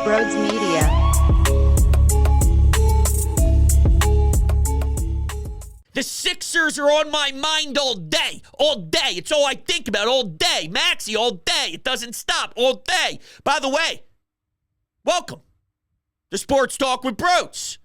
Broads Media. The Sixers are on my mind all day. All day. It's all I think about all day. Maxey all day. It doesn't stop all day. By the way, welcome to Sports Talk with Broads.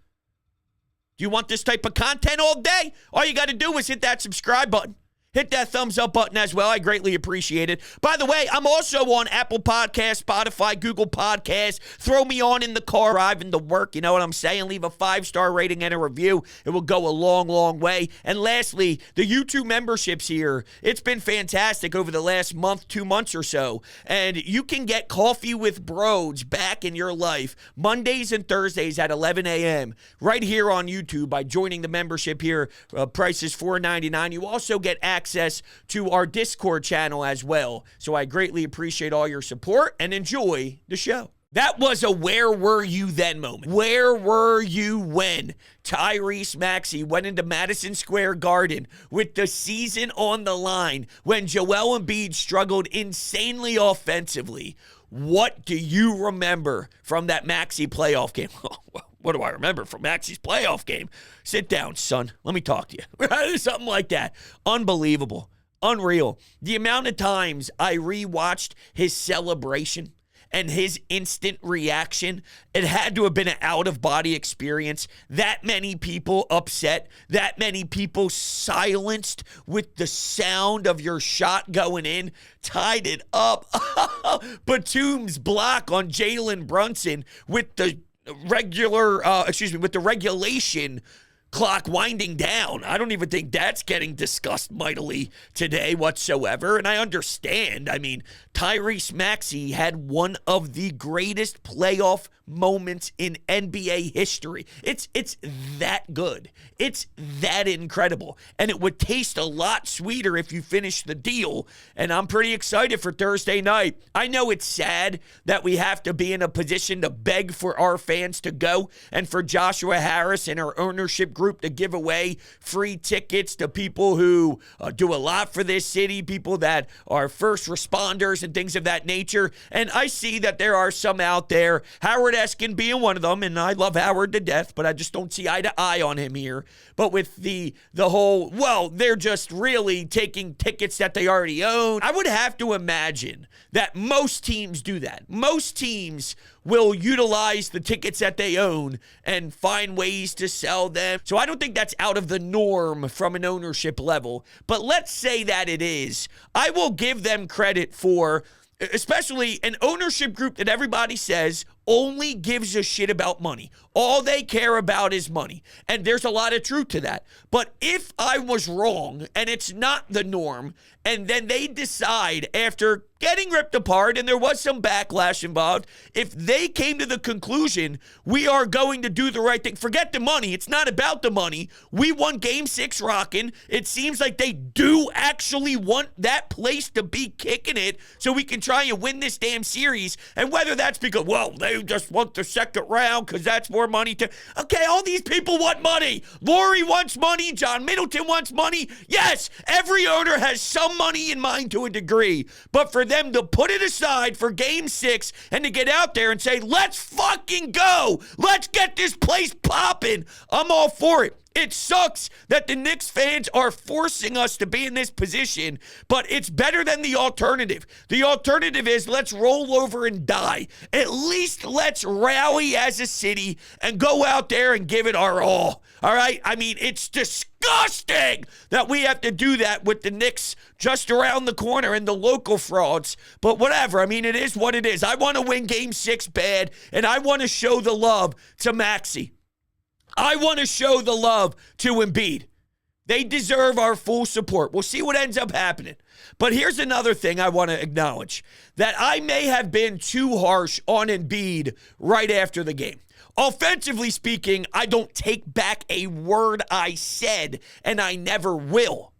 Do you want this type of content all day? All you got to do is hit that subscribe button. Hit that thumbs up button as well. I greatly appreciate it. By the way, I'm also on Apple Podcasts, Spotify, Google Podcasts. Throw me on in the car, driving to work. You know what I'm saying? Leave a 5-star rating and a review. It will go a long, long way. And lastly, the YouTube memberships here. It's been fantastic over the last month, 2 months or so. And you can get Coffee with Broads back in your life Mondays and Thursdays at 11 a.m. right here on YouTube by joining the membership here. Price is $4.99. You also get access to our Discord channel as well. So I greatly appreciate all your support and enjoy the show. That was a where were you then moment. Where were you when Tyrese Maxey went into Madison Square Garden with the season on the line, when Joel Embiid struggled insanely offensively? What do you remember from that Maxey playoff game? What do I remember from Maxey's playoff game? Sit down, son. Let me talk to you. Something like that. Unbelievable. Unreal. The amount of times I rewatched his celebration and his instant reaction, it had to have been an out-of-body experience. That many people upset, that many people silenced with the sound of your shot going in, tied it up. Batum's block on Jalen Brunson with the with the regulation clock winding down. I don't even think that's getting discussed mightily today whatsoever. And I understand. I mean, Tyrese Maxey had one of the greatest playoff moments in NBA history. It's that good. It's that incredible. And it would taste a lot sweeter if you finish the deal. And I'm pretty excited for Thursday night. I know it's sad that we have to be in a position to beg for our fans to go and for Joshua Harris and our ownership group to give away free tickets to people who do a lot for this city, people that are first responders and things of that nature. And I see that there are some out there, Howard Eskin being one of them, and I love Howard to death, but I just don't see eye to eye on him here. But with the whole, well, they're just really taking tickets that they already own. I would have to imagine that most teams do that. Most teams will utilize the tickets that they own and find ways to sell them. So I don't think that's out of the norm from an ownership level. But let's say that it is. I will give them credit for, especially an ownership group that everybody says only gives a shit about money. All they care about is money. And there's a lot of truth to that. But if I was wrong and it's not the norm, and then they decide after getting ripped apart, and there was some backlash involved, if they came to the conclusion, we are going to do the right thing, forget the money. It's not about the money. We won Game 6 rocking. It seems like they do actually want that place to be kicking it so we can try and win this damn series. And whether that's because, well, they just want the second round because that's more money to... Okay, all these people want money. Lori wants money. John Middleton wants money. Yes, every owner has some money in mind to a degree. But for them to put it aside for Game 6 and to get out there and say, let's fucking go. Let's get this place popping. I'm all for it. It sucks that the Knicks fans are forcing us to be in this position, but it's better than the alternative. The alternative is let's roll over and die. At least let's rally as a city and go out there and give it our all. All right? I mean, it's disgusting that we have to do that with the Knicks just around the corner and the local frauds. But whatever. I mean, it is what it is. I want to win Game 6 bad, and I want to show the love to Maxey. I want to show the love to Embiid. They deserve our full support. We'll see what ends up happening. But here's another thing I want to acknowledge, that I may have been too harsh on Embiid right after the game. Offensively speaking, I don't take back a word I said, and I never will.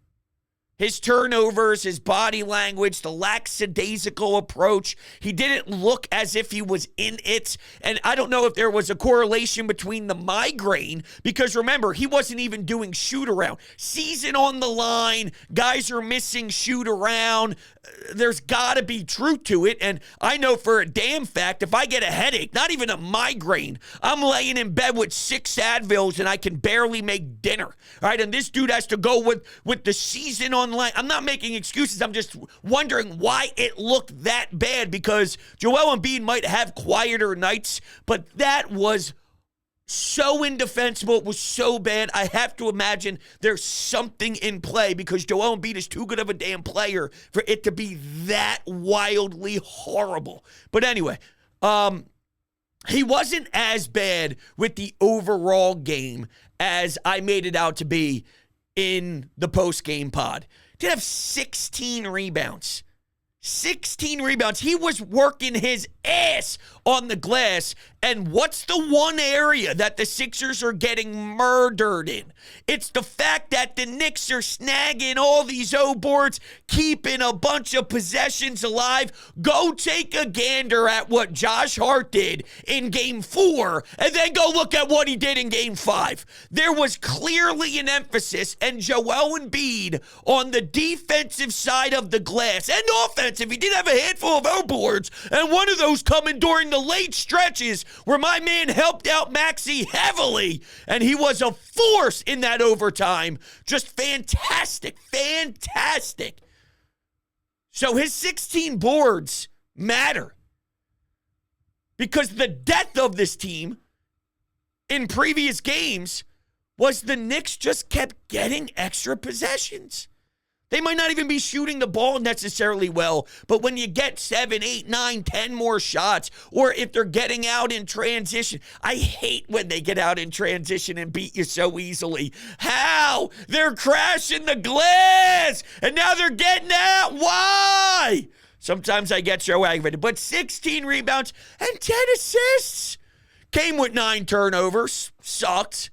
His turnovers, his body language, the lackadaisical approach. He didn't look as if he was in it. And I don't know if there was a correlation between the migraine, because remember, he wasn't even doing shoot around. Season on the line, guys are missing shoot around. There's got to be truth to it. And I know for a damn fact, if I get a headache, not even a migraine, I'm laying in bed with 6 Advils and I can barely make dinner. All right, and this dude has to go with the season on line. I'm not making excuses. I'm just wondering why it looked that bad, because Joel Embiid might have quieter nights, but that was so indefensible. It was so bad. I have to imagine there's something in play, because Joel Embiid is too good of a damn player for it to be that wildly horrible. But anyway, he wasn't as bad with the overall game as I made it out to be in the post-game pod. Did have 16 rebounds. 16 rebounds. He was working his ass on the glass. And what's the one area that the Sixers are getting murdered in? It's the fact that the Knicks are snagging all these O-boards, keeping a bunch of possessions alive. Go take a gander at what Josh Hart did in Game 4, and then go look at what he did in Game 5. There was clearly an emphasis, and Joel Embiid on the defensive side of the glass, and offensive. He did have a handful of O-boards, and one of those coming during the late stretches where my man helped out Maxey heavily, and he was a force in that overtime. Just fantastic, fantastic. So his 16 boards matter, because the death of this team in previous games was the Knicks just kept getting extra possessions. They might not even be shooting the ball necessarily well, but when you get 7, 8, 9, 10 more shots, or if they're getting out in transition, I hate when they get out in transition and beat you so easily. How? They're crashing the glass, and now they're getting out. Why? Sometimes I get so aggravated, but 16 rebounds and 10 assists. Came with 9 turnovers. Sucked.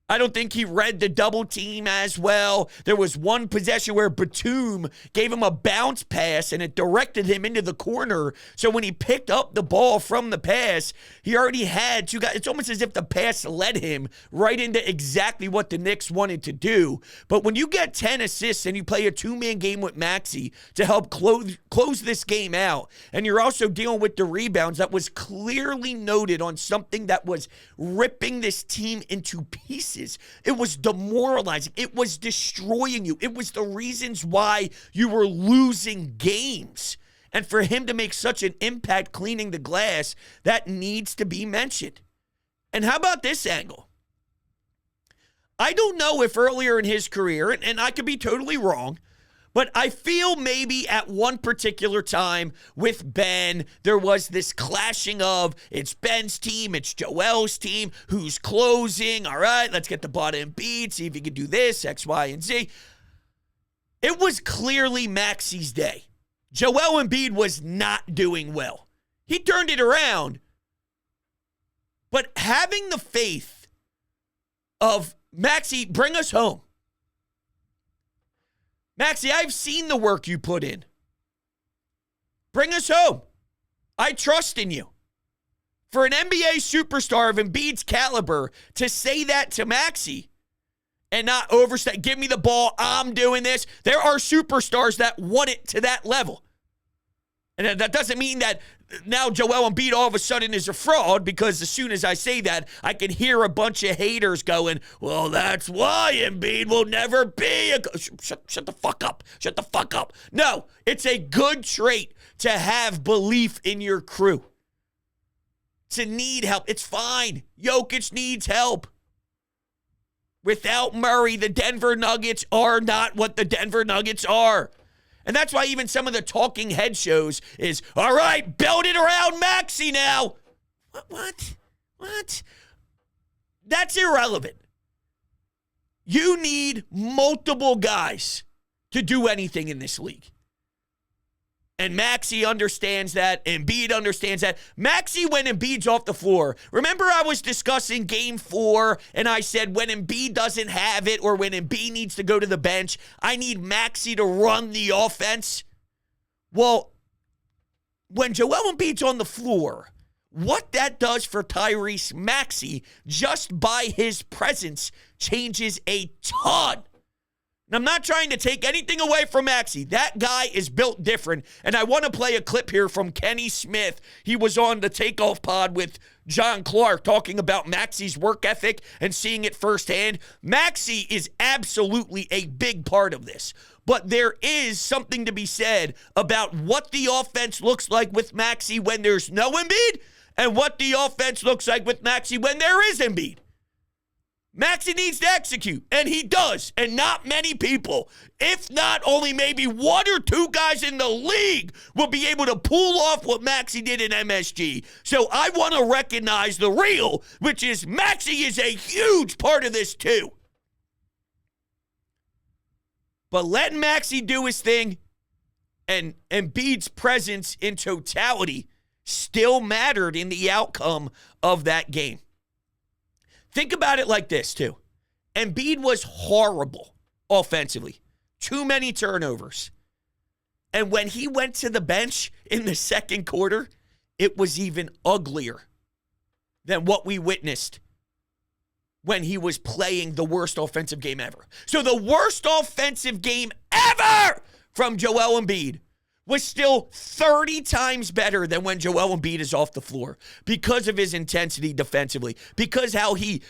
I don't think he read the double team as well. There was one possession where Batum gave him a bounce pass and it directed him into the corner. So when he picked up the ball from the pass, he already had 2 guys. It's almost as if the pass led him right into exactly what the Knicks wanted to do. But when you get 10 assists and you play a 2-man game with Maxey to help close this game out, and you're also dealing with the rebounds, that was clearly noted on something that was ripping this team into pieces. It was demoralizing. It was destroying you. It was the reasons why you were losing games. And for him to make such an impact cleaning the glass, that needs to be mentioned. And how about this angle? I don't know if earlier in his career, and I could be totally wrong, but I feel maybe at one particular time with Ben, there was this clashing of it's Ben's team, it's Joel's team, who's closing. All right, let's get the ball to Embiid, see if he can do this, X, Y, and Z. It was clearly Maxey's day. Joel Embiid was not doing well. He turned it around, but having the faith of Maxey, bring us home. Maxey, I've seen the work you put in. Bring us home. I trust in you. For an NBA superstar of Embiid's caliber to say that to Maxey and not overstay, give me the ball, I'm doing this. There are superstars that want it to that level. And that doesn't mean that now Joel Embiid all of a sudden is a fraud, because as soon as I say that, I can hear a bunch of haters going, well, that's why Embiid will never be a... Shut the fuck up. Shut the fuck up. No, it's a good trait to have belief in your crew. To need help. It's fine. Jokic needs help. Without Murray, the Denver Nuggets are not what the Denver Nuggets are. And that's why even some of the talking head shows is, all right, build it around Maxey now. What? That's irrelevant. You need multiple guys to do anything in this league. And Maxey understands that. Embiid understands that. Maxey, when Embiid's off the floor. Remember I was discussing Game 4, and I said when Embiid doesn't have it or when Embiid needs to go to the bench, I need Maxey to run the offense. Well, when Joel Embiid's on the floor, what that does for Tyrese Maxey, just by his presence, changes a ton. And I'm not trying to take anything away from Maxey. That guy is built different. And I want to play a clip here from Kenny Smith. He was on the Takeoff Pod with John Clark talking about Maxey's work ethic and seeing it firsthand. Maxey is absolutely a big part of this. But there is something to be said about what the offense looks like with Maxey when there's no Embiid and what the offense looks like with Maxey when there is Embiid. Maxey needs to execute, and he does, and not many people, if not only maybe one or two guys in the league, will be able to pull off what Maxey did in MSG. So I want to recognize the real, which is Maxey is a huge part of this too. But letting Maxey do his thing and Embiid's presence in totality still mattered in the outcome of that game. Think about it like this, too. Embiid was horrible offensively. Too many turnovers. And when he went to the bench in the second quarter, it was even uglier than what we witnessed when he was playing the worst offensive game ever. So the worst offensive game ever from Joel Embiid was still 30 times better than when Joel Embiid is off the floor because of his intensity defensively, because how he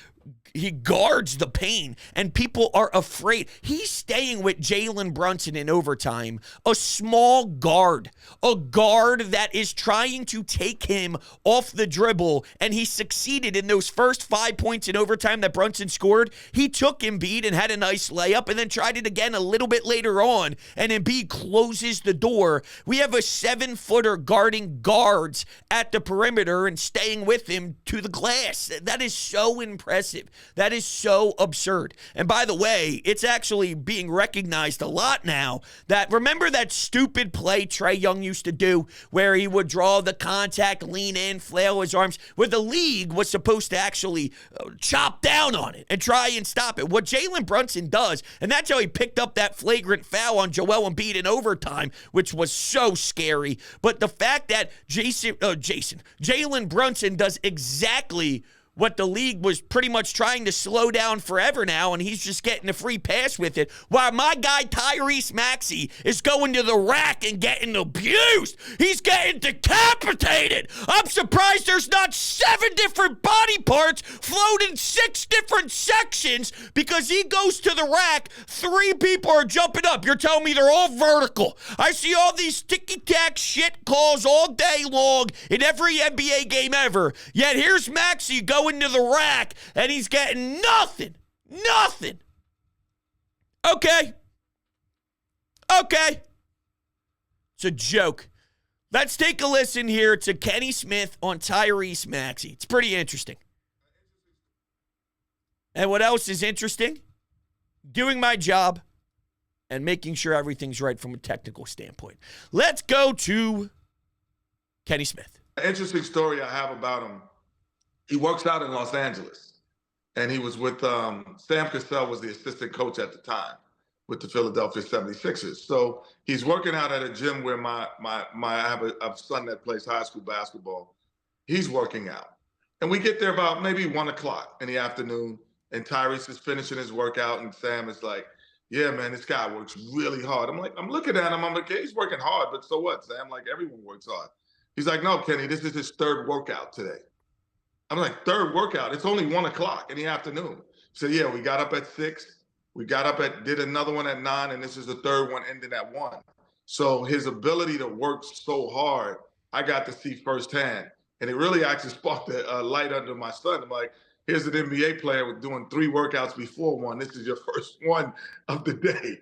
guards the pain, and people are afraid. He's staying with Jalen Brunson in overtime, a small guard, a guard that is trying to take him off the dribble, and he succeeded in those first 5 points in overtime that Brunson scored. He took Embiid and had a nice layup and then tried it again a little bit later on, and Embiid closes the door. We have a 7-footer guarding guards at the perimeter and staying with him to the glass. That is so impressive. That is so absurd. And by the way, it's actually being recognized a lot now that, remember that stupid play Trae Young used to do where he would draw the contact, lean in, flail his arms, where the league was supposed to actually chop down on it and try and stop it. What Jalen Brunson does, and that's how he picked up that flagrant foul on Joel Embiid in overtime, which was so scary. But the fact that Jalen Brunson does exactly what the league was pretty much trying to slow down forever now, and he's just getting a free pass with it, while my guy Tyrese Maxey is going to the rack and getting abused. He's getting decapitated. I'm surprised there's not 7 different body parts floating in 6 different sections because he goes to the rack. 3 people are jumping up. You're telling me they're all vertical. I see all these ticky-tack shit calls all day long in every NBA game ever. Yet here's Maxey going into the rack, and he's getting nothing. Nothing. Okay. It's a joke. Let's take a listen here to Kenny Smith on Tyrese Maxey. It's pretty interesting. And what else is interesting? Doing my job and making sure everything's right from a technical standpoint. Let's go to Kenny Smith. An interesting story I have about him. He works out in Los Angeles, and he was with Sam Cassell was the assistant coach at the time with the Philadelphia 76ers. So he's working out at a gym where I have a son that plays high school basketball. He's working out. And we get there about maybe 1 o'clock in the afternoon, and Tyrese is finishing his workout, and Sam is like, yeah, man, this guy works really hard. I'm looking at him, I'm like, yeah, he's working hard, but so what, Sam? Like, everyone works hard. He's like, no, Kenny, this is his 3rd workout today. I'm like, 3rd workout? It's only 1 o'clock in the afternoon. So yeah, we got up at 6. We did another one at 9, and this is the 3rd one ending at 1. So his ability to work so hard, I got to see firsthand. And it really actually sparked a light under my son. I'm like, here's an NBA player doing 3 workouts before one. This is your first one of the day.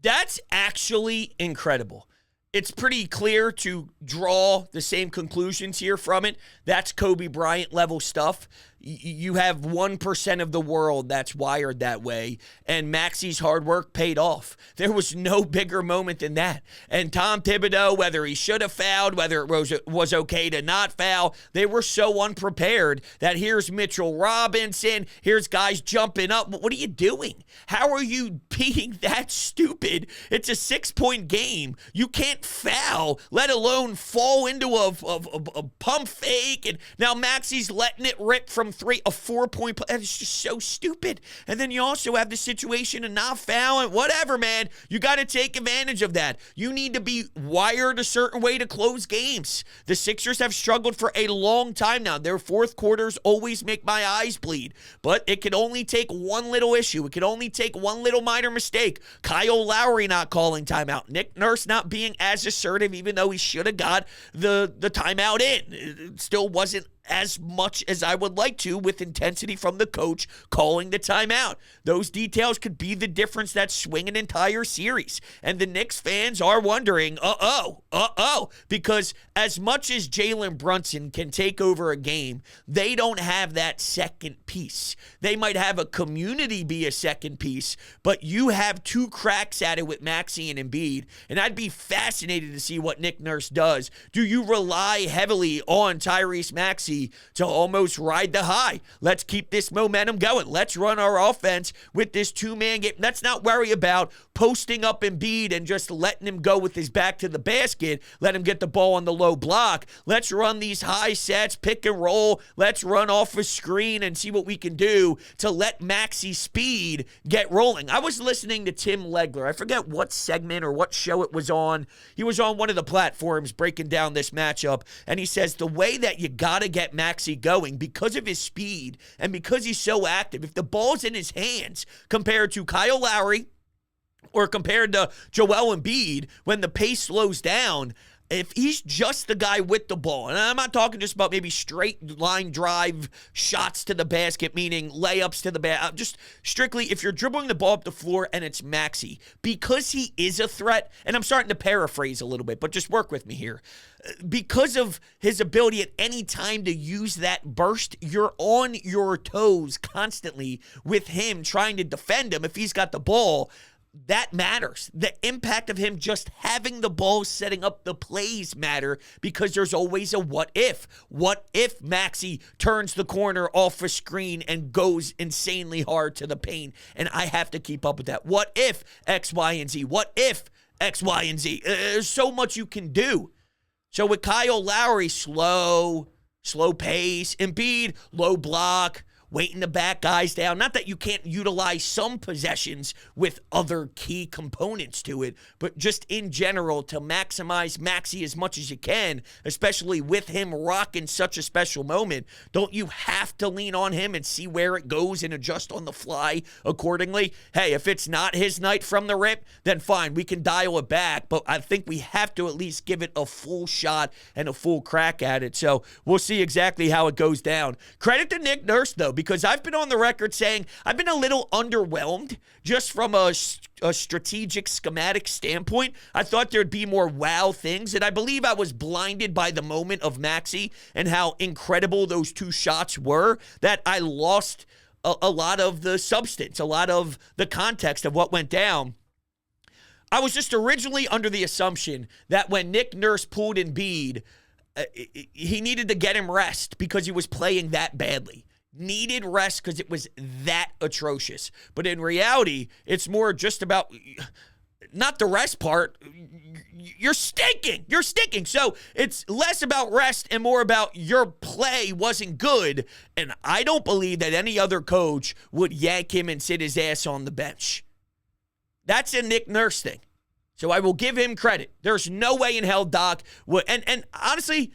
That's actually incredible. it's pretty clear to draw the same conclusions here from it. That's Kobe Bryant level stuff. You have 1% of the world that's wired that way, and Maxey's hard work paid off. There was no bigger moment than that. And Tom Thibodeau, whether he should have fouled, whether it was okay to not foul, they were so unprepared that here's Mitchell Robinson, here's guys jumping up. What are you doing? How are you being that stupid? It's a 6-point game. You can't foul, let alone fall into a pump fake. And now Maxey's letting it rip from three, a 4-point play. It's just so stupid. And then you also have the situation of not fouling. Whatever, man. You got to take advantage of that. You need to be wired a certain way to close games. The Sixers have struggled for a long time now. Their fourth quarters always make my eyes bleed. But it could only take one little issue. It could only take one little minor mistake. Kyle Lowry not calling timeout. Nick Nurse not being as assertive, even though he should have got the timeout in. It still wasn't as much as I would like to, with intensity from the coach calling the timeout. Those details could be the difference that swing an entire series. And the Knicks fans are wondering, because as much as Jalen Brunson can take over a game, they don't have that second piece. They might have a community be a second piece, but you have two cracks at it with Maxey and Embiid, and I'd be fascinated to see what Nick Nurse does. Do you rely heavily on Tyrese Maxey to almost ride the high? Let's keep this momentum going. Let's run our offense with this two-man game. Let's not worry about posting up Embiid and just letting him go with his back to the basket. Let him get the ball on the low block. Let's run these high sets, pick and roll. Let's run off a screen and see what we can do to let Maxey's speed get rolling. I was listening to Tim Legler. I forget what segment or what show it was on. He was on one of the platforms breaking down this matchup, and he says the way that you got to get Maxey going, because of his speed and because he's so active, if the ball's in his hands compared to Kyle Lowry or compared to Joel Embiid, when the pace slows down, if he's just the guy with the ball, and I'm not talking just about maybe straight line drive shots to the basket, meaning layups to the basket, just strictly if you're dribbling the ball up the floor and it's Maxey, because he is a threat, and I'm starting to paraphrase a little bit, but just work with me here. Because of his ability at any time to use that burst, you're on your toes constantly with him trying to defend him if he's got the ball. That matters. The impact of him just having the ball, setting up the plays matter, because there's always a what if. What if Maxey turns the corner off a screen and goes insanely hard to the paint, and I have to keep up with that? What if X, Y, and Z? What if X, Y, and Z? There's so much you can do. So with Kyle Lowry, slow pace. Embiid, low block, waiting to back guys down. Not that you can't utilize some possessions with other key components to it, but just in general to maximize Maxey as much as you can, especially with him rocking such a special moment. Don't you have to lean on him and see where it goes and adjust on the fly accordingly? Hey, if it's not his night from the rip, then fine, we can dial it back, but I think we have to at least give it a full shot and a full crack at it. So we'll see exactly how it goes down. Credit to Nick Nurse, though, because I've been on the record saying I've been a little underwhelmed just from a strategic schematic standpoint. I thought there'd be more wow things, and I believe I was blinded by the moment of Maxey and how incredible those two shots were, that I lost a lot of the substance, a lot of the context of what went down. I was just originally under the assumption that when Nick Nurse pulled Embiid, he needed to get him rest because he was playing that badly. Needed rest because it was that atrocious. But in reality, it's more just about not the rest part. You're stinking. You're stinking. So it's less about rest and more about your play wasn't good. And I don't believe that any other coach would yank him and sit his ass on the bench. That's a Nick Nurse thing. So I will give him credit. There's no way in hell Doc would. And honestly,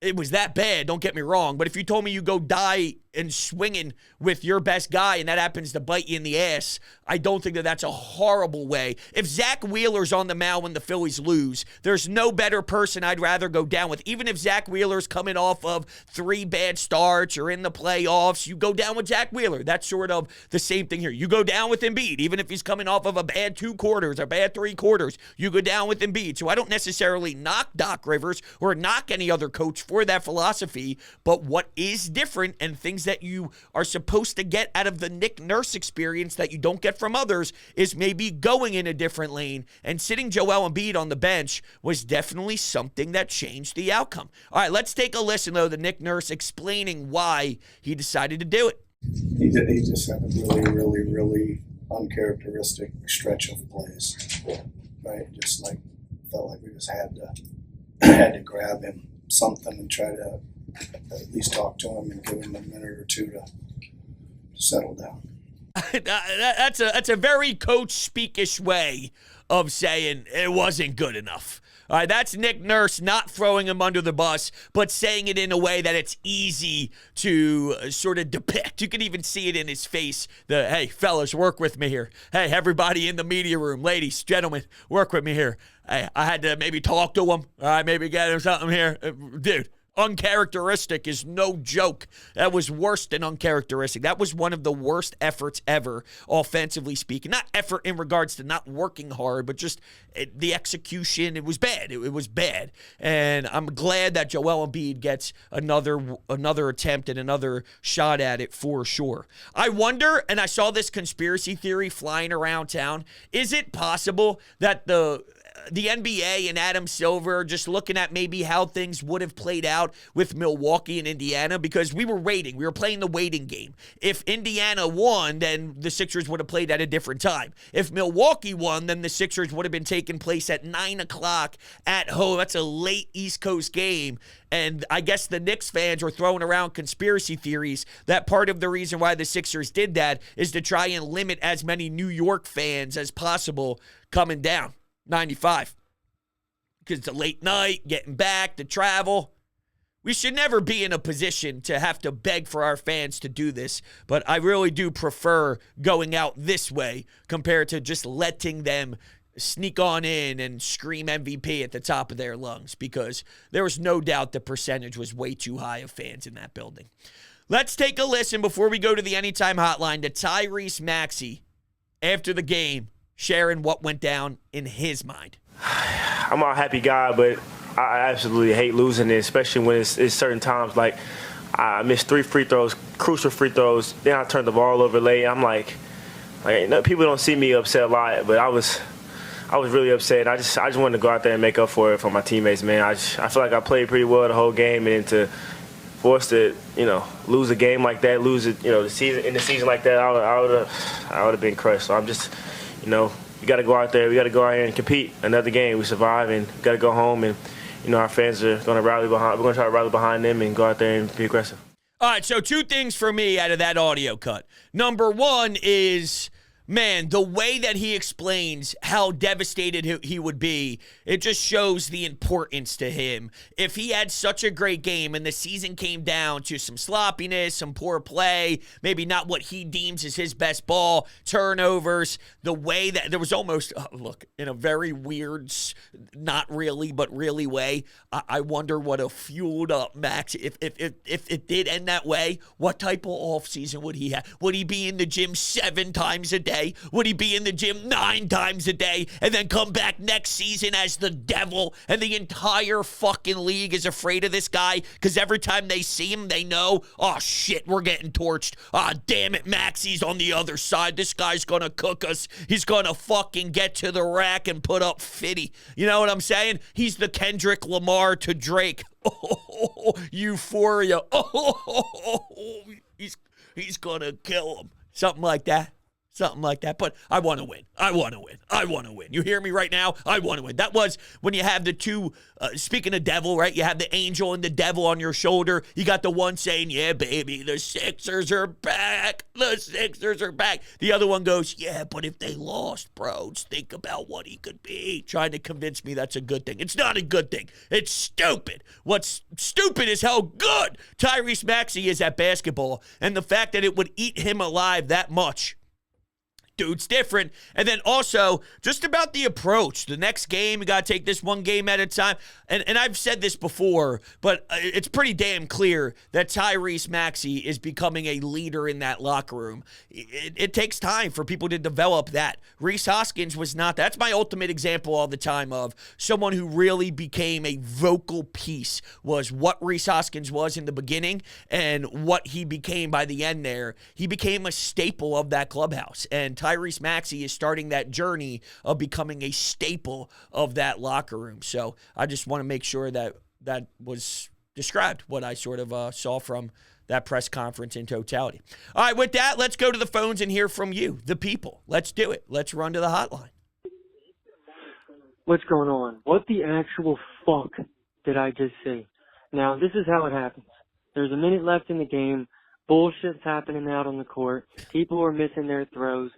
it was that bad, don't get me wrong, but if you told me you go die and swinging with your best guy, and that happens to bite you in the ass, I don't think that that's a horrible way. If Zach Wheeler's on the mound when the Phillies lose, there's no better person I'd rather go down with. Even if Zach Wheeler's coming off of 3 bad starts or in the playoffs, you go down with Zach Wheeler. That's sort of the same thing here. You go down with Embiid, even if he's coming off of a bad 2 quarters or bad 3 quarters, you go down with Embiid. So I don't necessarily knock Doc Rivers or knock any other coach for that philosophy, but what is different and things that you are supposed to get out of the Nick Nurse experience that you don't get from others is maybe going in a different lane, and sitting Joel Embiid on the bench was definitely something that changed the outcome. All right, let's take a listen, though, to Nick Nurse explaining why he decided to do it. He just had a really, really, really uncharacteristic stretch of plays, right? Just like felt like we just had to grab him something and try to at least talk to him and give him a minute or two to settle down. That's a very coach speakish way of saying it wasn't good enough. All right, that's Nick Nurse not throwing him under the bus, but saying it in a way that it's easy to sort of depict. You can even see it in his face. Hey, fellas, work with me here. Hey, everybody in the media room, ladies, gentlemen, work with me here. Hey, I had to maybe talk to him. All right, maybe get him something here. Dude. Uncharacteristic is no joke. That was worse than uncharacteristic. That was one of the worst efforts ever, offensively speaking. Not effort in regards to not working hard, but just the execution. It was bad. It was bad. And I'm glad that Joel Embiid gets another attempt and another shot at it for sure. I wonder, and I saw this conspiracy theory flying around town, is it possible that the NBA and Adam Silver just looking at maybe how things would have played out with Milwaukee and Indiana, because we were playing the waiting game. If Indiana won, then the Sixers would have played at a different time. If Milwaukee won, then the Sixers would have been taking place at 9 o'clock at home. That's a late East Coast game. And I guess the Knicks fans were throwing around conspiracy theories that part of the reason why the Sixers did that is to try and limit as many New York fans as possible coming down 95. Because it's a late night, getting back, to travel. We should never be in a position to have to beg for our fans to do this, but I really do prefer going out this way compared to just letting them sneak on in and scream MVP at the top of their lungs, because there was no doubt the percentage was way too high of fans in that building. Let's take a listen before we go to the Anytime Hotline to Tyrese Maxey after the game, sharing what went down in his mind. I'm a happy guy, but I absolutely hate losing it, especially when it's certain times. Like, I missed 3 free throws, crucial free throws. Then I turned the ball over late. I'm like people don't see me upset a lot, but I was really upset. I just wanted to go out there and make up for it for my teammates, man. I feel like I played pretty well the whole game, and to force to lose a game like that, lose it the season like that, I would have been crushed. So I'm just we got to go out there. We got to go out here and compete. Another game, we survive, and we got to go home. And our fans are going to rally behind. We're going to try to rally behind them and go out there and be aggressive. All right. So 2 things for me out of that audio cut. Number 1 is, man, the way that he explains how devastated he would be, it just shows the importance to him. If he had such a great game and the season came down to some sloppiness, some poor play, maybe not what he deems as his best ball, turnovers, the way that there was almost, in a very weird, not really, but really way, I wonder what a fueled up Max, if it did end that way, what type of offseason would he have? Would he be in the gym 7 times a day? Would he be in the gym 9 times a day and then come back next season as the devil, and the entire fucking league is afraid of this guy because every time they see him, they know, oh shit, we're getting torched. Ah, damn it, Maxey's on the other side. This guy's gonna cook us. He's gonna fucking get to the rack and put up 50. You know what I'm saying? He's the Kendrick Lamar to Drake. Oh, euphoria. Oh, he's gonna kill him. Something like that. something like that. But I want to win. I want to win. I want to win. You hear me right now? I want to win. That was when you have the two, speaking of devil, right? You have the angel and the devil on your shoulder. You got the one saying, yeah, baby, the Sixers are back. The Sixers are back. The other one goes, yeah, but if they lost, bros, think about what he could be. Trying to convince me that's a good thing. It's not a good thing. It's stupid. What's stupid is how good Tyrese Maxey is at basketball, and the fact that it would eat him alive that much. Dude's different. And then also, just about the approach. The next game, you got to take this one game at a time. And I've said this before, but it's pretty damn clear that Tyrese Maxey is becoming a leader in that locker room. It takes time for people to develop that. Rhys Hoskins was not. That's my ultimate example all the time of someone who really became a vocal piece, was what Rhys Hoskins was in the beginning and what he became by the end there. He became a staple of that clubhouse. And Tyrese Maxey is starting that journey of becoming a staple of that locker room. So I just want to make sure that that was described, what I sort of saw from that press conference in totality. All right, with that, let's go to the phones and hear from you, the people. Let's do it. Let's run to the hotline. What's going on? What the actual fuck did I just say? Now, this is how it happens. There's a minute left in the game. Bullshit's happening out on the court. People are missing their throws.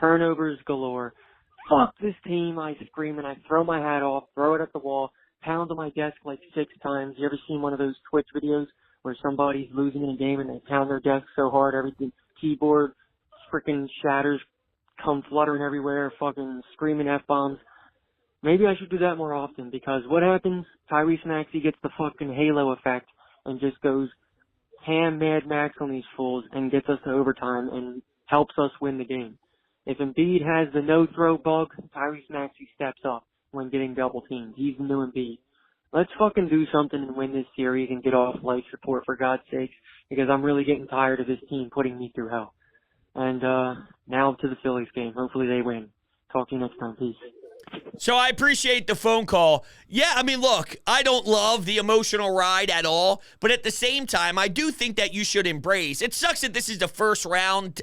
Turnovers galore. Fuck this team, I scream, and I throw my hat off, throw it at the wall, pound on my desk like 6 times. You ever seen one of those Twitch videos where somebody's losing in a game and they pound their desk so hard everything, keyboard freaking shatters, come fluttering everywhere, fucking screaming F-bombs? Maybe I should do that more often, because what happens? Tyrese Maxey gets the fucking halo effect and just goes ham Mad Max on these fools and gets us to overtime and helps us win the game. If Embiid has the no-throw bug, Tyrese Maxey steps up when getting double teamed. He's the new Embiid. Let's fucking do something and win this series and get off life support, for God's sakes, because I'm really getting tired of this team putting me through hell. And now to the Phillies game. Hopefully they win. Talk to you next time. Peace. So I appreciate the phone call. Yeah, I mean, look, I don't love the emotional ride at all, but at the same time, I do think that you should embrace. It sucks that this is the first round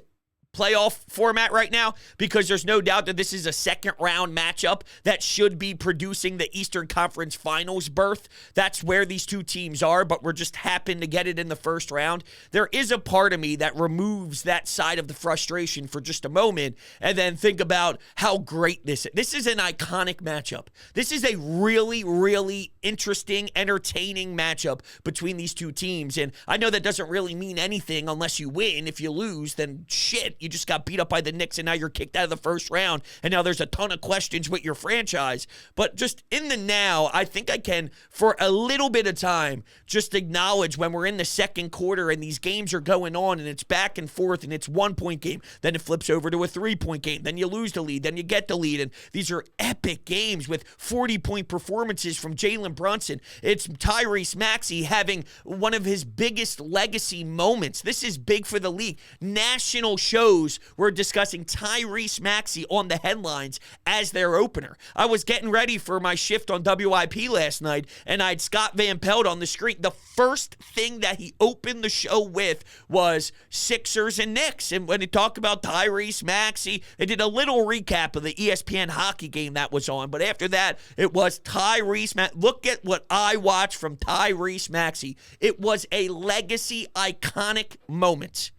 playoff format right now, because there's no doubt that this is a second round matchup that should be producing the Eastern Conference Finals berth. That's where these two teams are, but we're just happen to get it in the first round. There is a part of me that removes that side of the frustration for just a moment and then think about how great this is. This is an iconic matchup. This is a really, really interesting, entertaining matchup between these two teams. And I know that doesn't really mean anything unless you win. If you lose, then shit, you just got beat up by the Knicks and now you're kicked out of the first round, and now there's a ton of questions with your franchise. But just in the now, I think I can, for a little bit of time, just acknowledge when we're in the second quarter and these games are going on and it's back and forth and it's 1-point game, then it flips over to a 3-point game, then you lose the lead, then you get the lead, and these are epic games with 40-point performances from Jalen Brunson. It's Tyrese Maxey having one of his biggest legacy moments. This is big for the league. National shows were discussing Tyrese Maxey on the headlines as their opener. I was getting ready for my shift on WIP last night, and I had Scott Van Pelt on the screen. The first thing that he opened the show with was Sixers and Knicks. And when he talked about Tyrese Maxey, they did a little recap of the ESPN hockey game that was on. But after that, it was Tyrese Maxey. Look at what I watched from Tyrese Maxey. It was a legacy, iconic moment.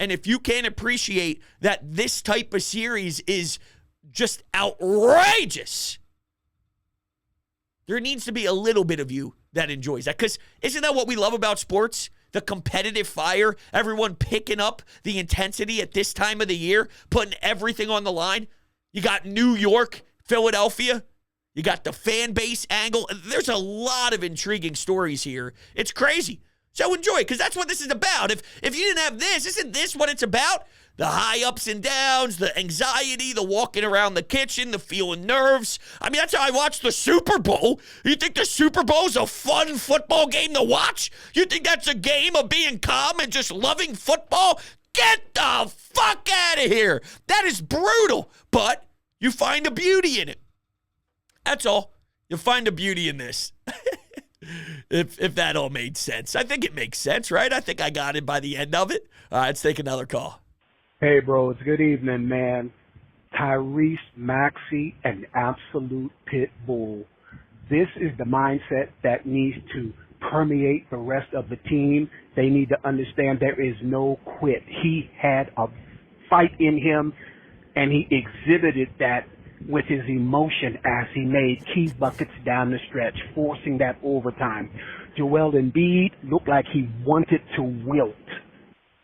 And if you can't appreciate that this type of series is just outrageous, there needs to be a little bit of you that enjoys that. Because isn't that what we love about sports? The competitive fire, everyone picking up the intensity at this time of the year, putting everything on the line. You got New York, Philadelphia. You got the fan base angle. There's a lot of intriguing stories here. It's crazy. So enjoy it, because that's what this is about. If you didn't have this, isn't this what it's about? The high ups and downs, the anxiety, the walking around the kitchen, the feeling nerves. I mean, that's how I watch the Super Bowl. You think the Super Bowl's a fun football game to watch? You think that's a game of being calm and just loving football? Get the fuck out of here. That is brutal, but you find a beauty in it. That's all. You find a beauty in this. If that all made sense. I think it makes sense, right? I think I got it by the end of it. All right, let's take another call. Hey, bro, it's good evening, man. Tyrese Maxey, an absolute pit bull. This is the mindset that needs to permeate the rest of the team. They need to understand there is no quit. He had a fight in him, and he exhibited that with his emotion as he made key buckets down the stretch, forcing that overtime. Joel Embiid looked like he wanted to wilt.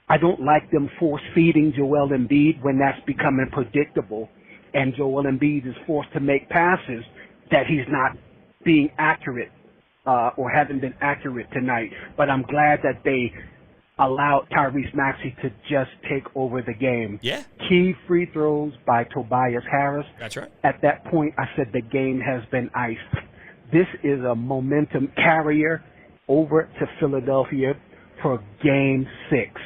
I don't like them force-feeding Joel Embiid when that's becoming predictable, and Joel Embiid is forced to make passes that he's not being accurate or haven't been accurate tonight. But I'm glad that they allowed Tyrese Maxey to just take over the game. Yeah. Key free throws by Tobias Harris. That's right. At that point, I said the game has been iced. This is a momentum carrier over to Philadelphia for Game 6.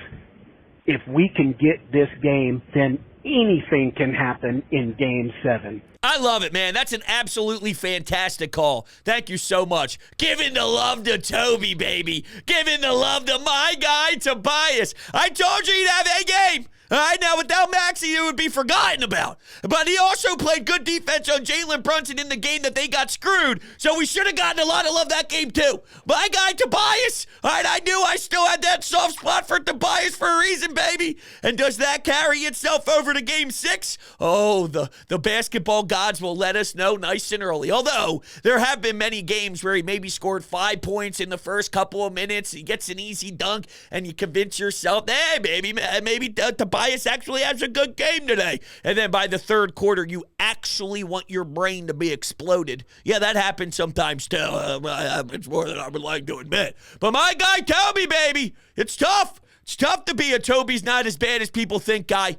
If we can get this game, then anything can happen in Game 7. I love it, man. That's an absolutely fantastic call. Thank you so much. Giving the love to Toby, baby. Giving the love to my guy, Tobias. I told you he'd have a game. All right, now without Maxey, it would be forgotten about. But he also played good defense on Jalen Brunson in the game that they got screwed, so we should have gotten a lot of love that game too. My guy, Tobias. All right, I knew I still had that soft spot for Tobias for a reason, baby. And does that carry itself over to Game 6? Oh, the basketball gods will let us know nice and early. Although, there have been many games where he maybe scored 5 points in the first couple of minutes. He gets an easy dunk, and you convince yourself, hey, baby, maybe Tobias actually has a good game today. And then by the third quarter, you actually want your brain to be exploded. Yeah, that happens sometimes too. It's more than I would like to admit. But my guy, Toby, baby, it's tough. It's tough to be a Toby's not as bad as people think guy.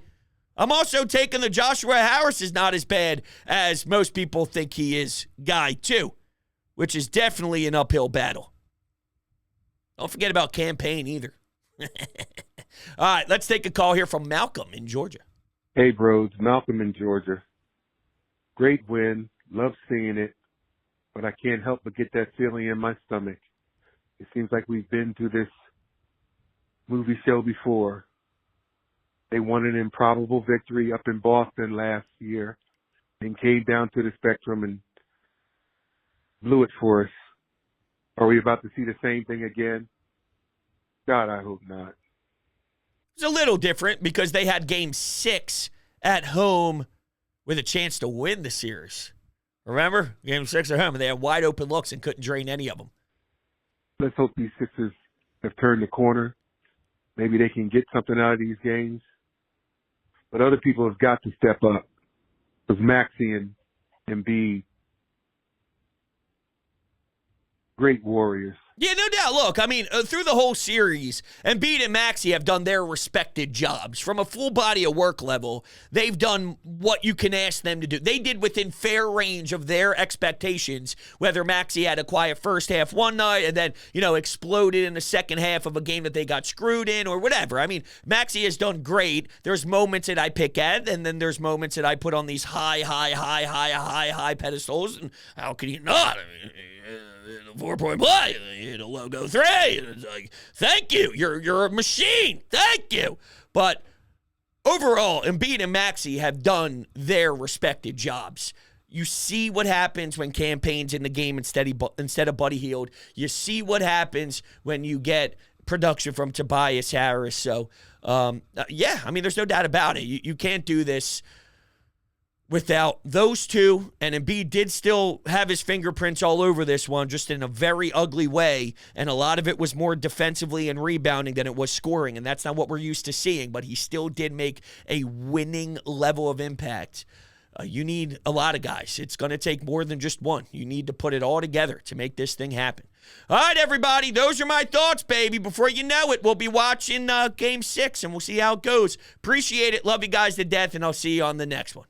I'm also taking the Joshua Harris is not as bad as most people think he is guy too, which is definitely an uphill battle. Don't forget about campaign either. All right, let's take a call here from Malcolm in Georgia. Hey, bros. Malcolm in Georgia. Great win. Love seeing it. But I can't help but get that feeling in my stomach. It seems like we've been through this movie show before. They won an improbable victory up in Boston last year and came down to the Spectrum and blew it for us. Are we about to see the same thing again? God, I hope not. It's a little different because they had Game 6 at home with a chance to win the series. Remember? Game 6 at home, and they had wide open looks and couldn't drain any of them. Let's hope these Sixers have turned the corner. Maybe they can get something out of these games. But other people have got to step up. Because Maxey and Embiid, great warriors. Yeah, no doubt. Look, I mean, through the whole series, Embiid and Maxey have done their respected jobs. From a full body of work level, they've done what you can ask them to do. They did within fair range of their expectations, whether Maxey had a quiet first half one night and then, exploded in the second half of a game that they got screwed in or whatever. I mean, Maxey has done great. There's moments that I pick at, and then there's moments that I put on these high pedestals, and how could you not? I mean, the 4-point play, the logo 3. It's like, thank you. You're a machine. Thank you. But overall, Embiid and Maxey have done their respected jobs. You see what happens when campaign's in the game instead of Buddy Hield. You see what happens when you get production from Tobias Harris. So, there's no doubt about it. You can't do this without those two, and Embiid did still have his fingerprints all over this one, just in a very ugly way, and a lot of it was more defensively and rebounding than it was scoring, and that's not what we're used to seeing, but he still did make a winning level of impact. You need a lot of guys. It's going to take more than just one. You need to put it all together to make this thing happen. All right, everybody, those are my thoughts, baby. Before you know it, we'll be watching Game 6, and we'll see how it goes. Appreciate it. Love you guys to death, and I'll see you on the next one.